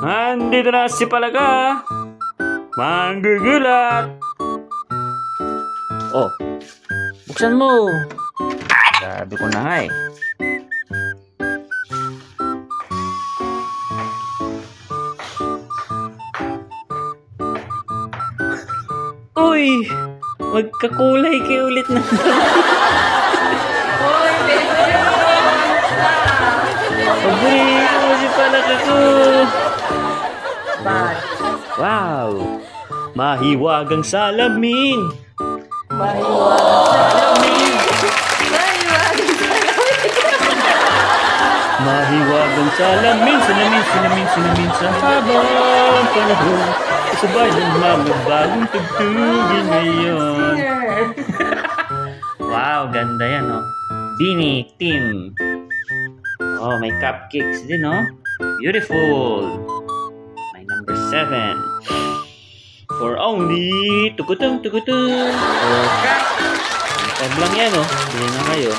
Andito na si Palaga. Manggugulat. Oh, buksan mo. Sabi ko na nga eh. Uy, magkakulay kayo ulit na. Paborito mo si Palaga ko. Wow, mahiwagang salamin. Mahiwagang salamin, salamin sa habang panahon. Sabay ng mga bagong tugtugin ngayon. Wow, ganda yan, oh. Bini Team. Oh, may cupcakes din, oh. Beautiful. My number 7. For only tukutong. Tab lang yan, oh. Bili na kayo.